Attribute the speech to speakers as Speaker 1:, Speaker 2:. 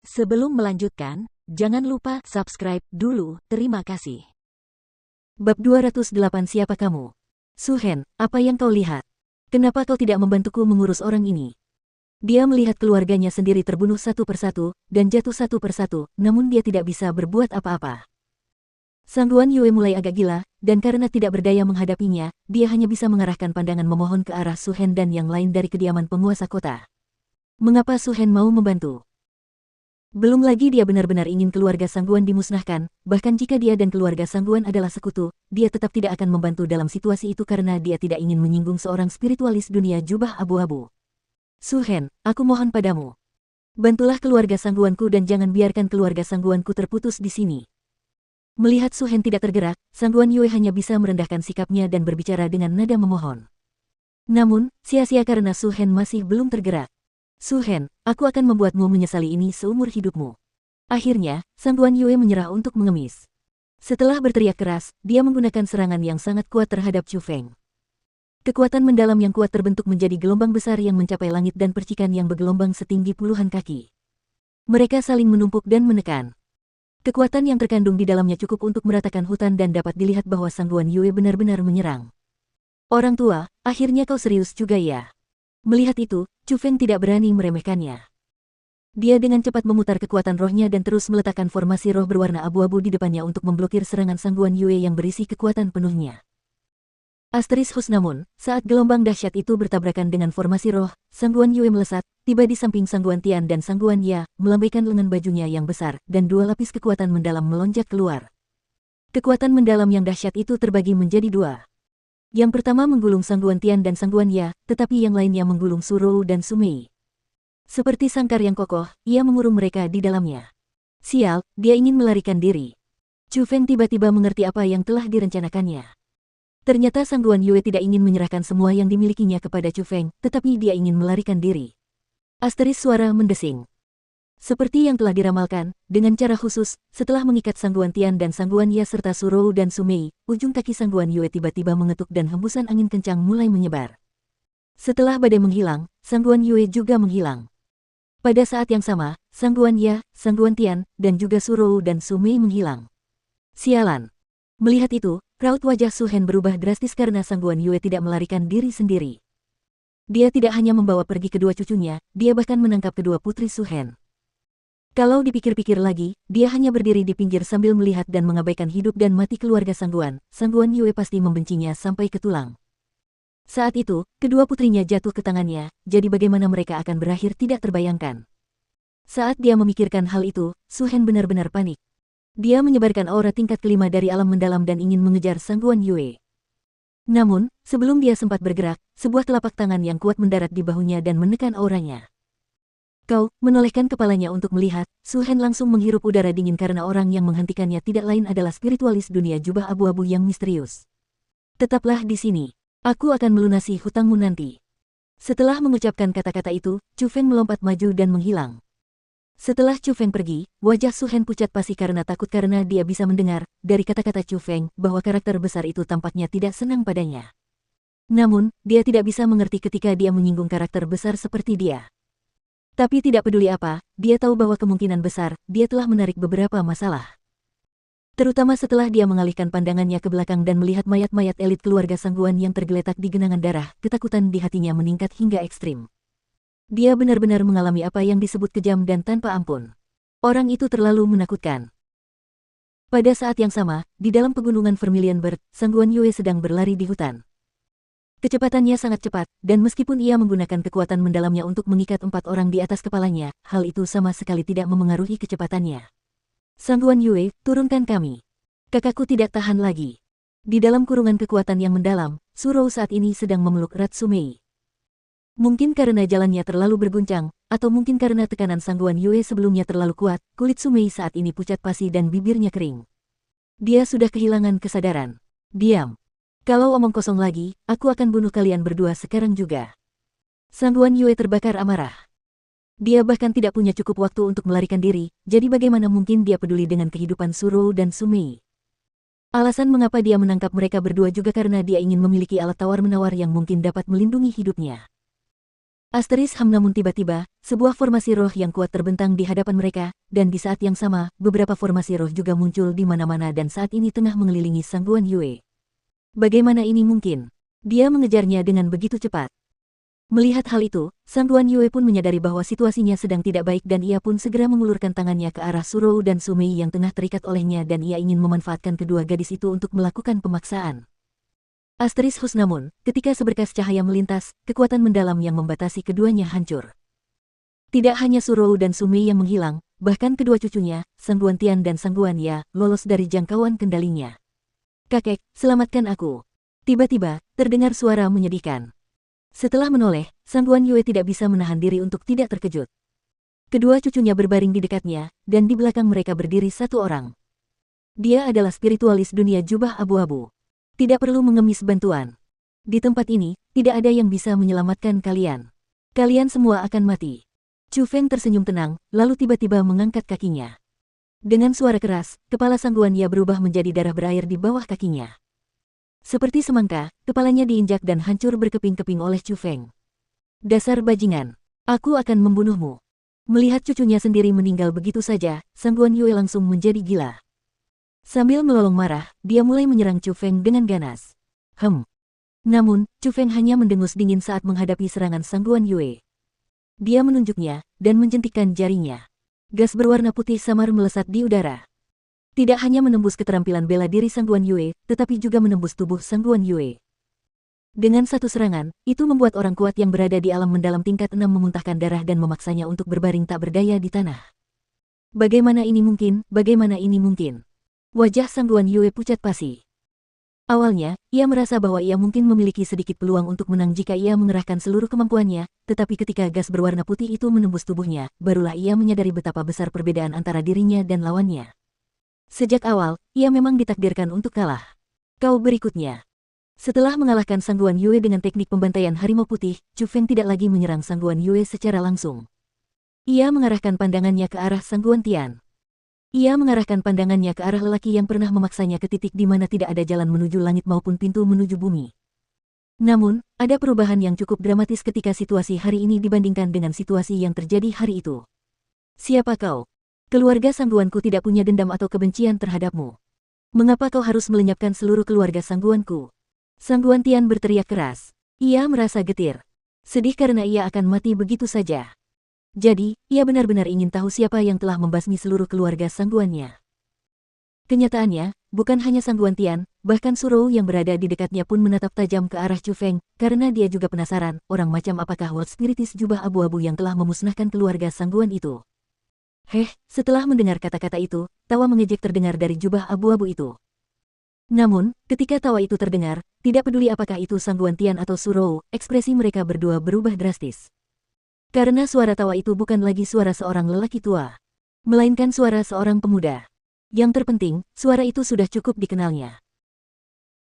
Speaker 1: Sebelum melanjutkan, jangan lupa subscribe dulu, terima kasih.
Speaker 2: Bab 208 Siapa kamu? Suhen, apa yang kau lihat? Kenapa kau tidak membantuku mengurus orang ini? Dia melihat keluarganya sendiri terbunuh satu persatu, dan jatuh satu persatu, namun dia tidak bisa berbuat apa-apa. Sang Guan Yue mulai agak gila, dan karena tidak berdaya menghadapinya, dia hanya bisa mengarahkan pandangan memohon ke arah Suhen dan yang lain dari kediaman penguasa kota. Mengapa Suhen mau membantu? Belum lagi dia benar-benar ingin keluarga Sangguan dimusnahkan, bahkan jika dia dan keluarga Sangguan adalah sekutu, dia tetap tidak akan membantu dalam situasi itu karena dia tidak ingin menyinggung seorang spiritualis dunia jubah abu-abu. Suhen, aku mohon padamu. Bantulah keluarga Sangguanku dan jangan biarkan keluarga Sangguanku terputus di sini. Melihat Suhen tidak tergerak, Sangguan Yue hanya bisa merendahkan sikapnya dan berbicara dengan nada memohon. Namun, sia-sia karena Suhen masih belum tergerak. Suhen, aku akan membuatmu menyesali ini seumur hidupmu. Akhirnya, Sang Guan Yue menyerah untuk mengemis. Setelah berteriak keras, dia menggunakan serangan yang sangat kuat terhadap Chu Feng. Kekuatan mendalam yang kuat terbentuk menjadi gelombang besar yang mencapai langit dan percikan yang bergelombang setinggi puluhan kaki. Mereka saling menumpuk dan menekan. Kekuatan yang terkandung di dalamnya cukup untuk meratakan hutan dan dapat dilihat bahwa Sang Guan Yue benar-benar menyerang. Orang tua, akhirnya kau serius juga ya? Melihat itu, Chu Feng tidak berani meremehkannya. Dia dengan cepat memutar kekuatan rohnya dan terus meletakkan formasi roh berwarna abu-abu di depannya untuk memblokir serangan Sang Guan Yue yang berisi kekuatan penuhnya. Asteris Hus namun, saat gelombang dahsyat itu bertabrakan dengan formasi roh, Sang Guan Yue melesat, tiba di samping Sang Guan Tian dan Sang Guan Ya, melambaikan lengan bajunya yang besar, dan dua lapis kekuatan mendalam melonjak keluar. Kekuatan mendalam yang dahsyat itu terbagi menjadi dua. Yang pertama menggulung Sang Guan Tian dan Sang Guan Ya, tetapi yang lainnya menggulung Su Rou dan Su Mei. Seperti sangkar yang kokoh, ia mengurung mereka di dalamnya. Sial, dia ingin melarikan diri. Chu Feng tiba-tiba mengerti apa yang telah direncanakannya. Ternyata Sang Guan Yue tidak ingin menyerahkan semua yang dimilikinya kepada Chu Feng, tetapi dia ingin melarikan diri. Asteris suara mendesing. Seperti yang telah diramalkan, dengan cara khusus, setelah mengikat Sang Guan Tian dan Sang Guan Ya serta Su Rou dan Su Mei, ujung kaki Sang Guan Yue tiba-tiba mengetuk dan hembusan angin kencang mulai menyebar. Setelah badai menghilang, Sang Guan Yue juga menghilang. Pada saat yang sama, Sang Guan Ya, Sang Guan Tian, dan juga Su Rou dan Su Mei menghilang. Sialan! Melihat itu, raut wajah Su Hen berubah drastis karena Sang Guan Yue tidak melarikan diri sendiri. Dia tidak hanya membawa pergi kedua cucunya, dia bahkan menangkap kedua putri Su Hen. Kalau dipikir-pikir lagi, dia hanya berdiri di pinggir sambil melihat dan mengabaikan hidup dan mati keluarga Sang Guan Yue pasti membencinya sampai ke tulang. Saat itu, kedua putrinya jatuh ke tangannya, jadi bagaimana mereka akan berakhir tidak terbayangkan. Saat dia memikirkan hal itu, Su Hen benar-benar panik. Dia menyebarkan aura tingkat kelima dari alam mendalam dan ingin mengejar Sang Guan Yue. Namun, sebelum dia sempat bergerak, sebuah telapak tangan yang kuat mendarat di bahunya dan menekan auranya. Kau, menolehkan kepalanya untuk melihat, Su Hen langsung menghirup udara dingin karena orang yang menghentikannya tidak lain adalah spiritualis dunia jubah abu-abu yang misterius. Tetaplah di sini. Aku akan melunasi hutangmu nanti. Setelah mengucapkan kata-kata itu, Chu Feng melompat maju dan menghilang. Setelah Chu Feng pergi, wajah Su Hen pucat pasi karena takut karena dia bisa mendengar, dari kata-kata Chu Feng, bahwa karakter besar itu tampaknya tidak senang padanya. Namun, dia tidak bisa mengerti ketika dia menyinggung karakter besar seperti dia. Tapi tidak peduli apa, dia tahu bahwa kemungkinan besar, dia telah menarik beberapa masalah. Terutama setelah dia mengalihkan pandangannya ke belakang dan melihat mayat-mayat elit keluarga Sang Guan yang tergeletak di genangan darah, ketakutan di hatinya meningkat hingga ekstrim. Dia benar-benar mengalami apa yang disebut kejam dan tanpa ampun. Orang itu terlalu menakutkan. Pada saat yang sama, di dalam pegunungan Vermilion Bird, Sang Guan Yue sedang berlari di hutan. Kecepatannya sangat cepat, dan meskipun ia menggunakan kekuatan mendalamnya untuk mengikat 4 orang di atas kepalanya, hal itu sama sekali tidak memengaruhi kecepatannya. Sang Guan Yue, turunkan kami. Kakakku tidak tahan lagi. Di dalam kurungan kekuatan yang mendalam, Su Rou saat ini sedang memeluk erat Su Mei. Mungkin karena jalannya terlalu berguncang, atau mungkin karena tekanan Sang Guan Yue sebelumnya terlalu kuat, kulit Su Mei saat ini pucat pasi dan bibirnya kering. Dia sudah kehilangan kesadaran. Diam. Kalau omong kosong lagi, aku akan bunuh kalian berdua sekarang juga. Sang Guan Yue terbakar amarah. Dia bahkan tidak punya cukup waktu untuk melarikan diri, jadi bagaimana mungkin dia peduli dengan kehidupan Su Rou dan Su Mei. Alasan mengapa dia menangkap mereka berdua juga karena dia ingin memiliki alat tawar-menawar yang mungkin dapat melindungi hidupnya. Namun tiba-tiba, sebuah formasi roh yang kuat terbentang di hadapan mereka, dan di saat yang sama, beberapa formasi roh juga muncul di mana-mana dan saat ini tengah mengelilingi Sang Guan Yue. Bagaimana ini mungkin? Dia mengejarnya dengan begitu cepat. Melihat hal itu, Sang Guan Yue pun menyadari bahwa situasinya sedang tidak baik dan ia pun segera mengulurkan tangannya ke arah Surou dan Sumei yang tengah terikat olehnya dan ia ingin memanfaatkan kedua gadis itu untuk melakukan pemaksaan. Namun, ketika seberkas cahaya melintas, kekuatan mendalam yang membatasi keduanya hancur. Tidak hanya Surou dan Sumei yang menghilang, bahkan kedua cucunya, Sang Guan Tian dan Sang Guan Ya, lolos dari jangkauan kendalinya. "Kakek, selamatkan aku." Tiba-tiba, terdengar suara menyedihkan. Setelah menoleh, Sang Guan Yue tidak bisa menahan diri untuk tidak terkejut. Kedua cucunya berbaring di dekatnya, dan di belakang mereka berdiri satu orang. Dia adalah spiritualis dunia jubah abu-abu. Tidak perlu mengemis bantuan. Di tempat ini, tidak ada yang bisa menyelamatkan kalian. Kalian semua akan mati. Chu Feng tersenyum tenang, lalu tiba-tiba mengangkat kakinya. Dengan suara keras, kepala Sang Guan Ya berubah menjadi darah berair di bawah kakinya. Seperti semangka, kepalanya diinjak dan hancur berkeping-keping oleh Chu Feng. "Dasar bajingan, aku akan membunuhmu." Melihat cucunya sendiri meninggal begitu saja, Sang Guan Yue langsung menjadi gila. Sambil melolong marah, dia mulai menyerang Chu Feng dengan ganas. Namun, Chu Feng hanya mendengus dingin saat menghadapi serangan Sang Guan Yue. Dia menunjuknya, dan menjentikkan jarinya. Gas berwarna putih samar melesat di udara. Tidak hanya menembus keterampilan bela diri Sang Guan Yue, tetapi juga menembus tubuh Sang Guan Yue. Dengan satu serangan, itu membuat orang kuat yang berada di alam mendalam tingkat 6 memuntahkan darah dan memaksanya untuk berbaring tak berdaya di tanah. Bagaimana ini mungkin? Bagaimana ini mungkin? Wajah Sang Guan Yue pucat pasi. Awalnya, ia merasa bahwa ia mungkin memiliki sedikit peluang untuk menang jika ia mengerahkan seluruh kemampuannya, tetapi ketika gas berwarna putih itu menembus tubuhnya, barulah ia menyadari betapa besar perbedaan antara dirinya dan lawannya. Sejak awal, ia memang ditakdirkan untuk kalah. Kau berikutnya. Setelah mengalahkan Sang Guan Yue dengan teknik pembantaian harimau putih, Chu Feng tidak lagi menyerang Sang Guan Yue secara langsung. Ia mengarahkan pandangannya ke arah Sang Guan Tian. Ia mengarahkan pandangannya ke arah lelaki yang pernah memaksanya ke titik di mana tidak ada jalan menuju langit maupun pintu menuju bumi. Namun, ada perubahan yang cukup dramatis ketika situasi hari ini dibandingkan dengan situasi yang terjadi hari itu. "Siapa kau? Keluarga sangguanku tidak punya dendam atau kebencian terhadapmu. Mengapa kau harus melenyapkan seluruh keluarga sangguanku?" Sang Guan Tian berteriak keras. Ia merasa getir. Sedih karena ia akan mati begitu saja. Jadi, ia benar-benar ingin tahu siapa yang telah membasmi seluruh keluarga sangguannya. Kenyataannya, bukan hanya Sang Guan Tian, bahkan Surou yang berada di dekatnya pun menatap tajam ke arah Chu Feng, karena dia juga penasaran, orang macam apakah World Spiritis jubah abu-abu yang telah memusnahkan keluarga sangguan itu. Setelah mendengar kata-kata itu, tawa mengejek terdengar dari jubah abu-abu itu. Namun, ketika tawa itu terdengar, tidak peduli apakah itu Sang Guan Tian atau Surou, ekspresi mereka berdua berubah drastis. Karena suara tawa itu bukan lagi suara seorang lelaki tua, melainkan suara seorang pemuda. Yang terpenting, suara itu sudah cukup dikenalnya.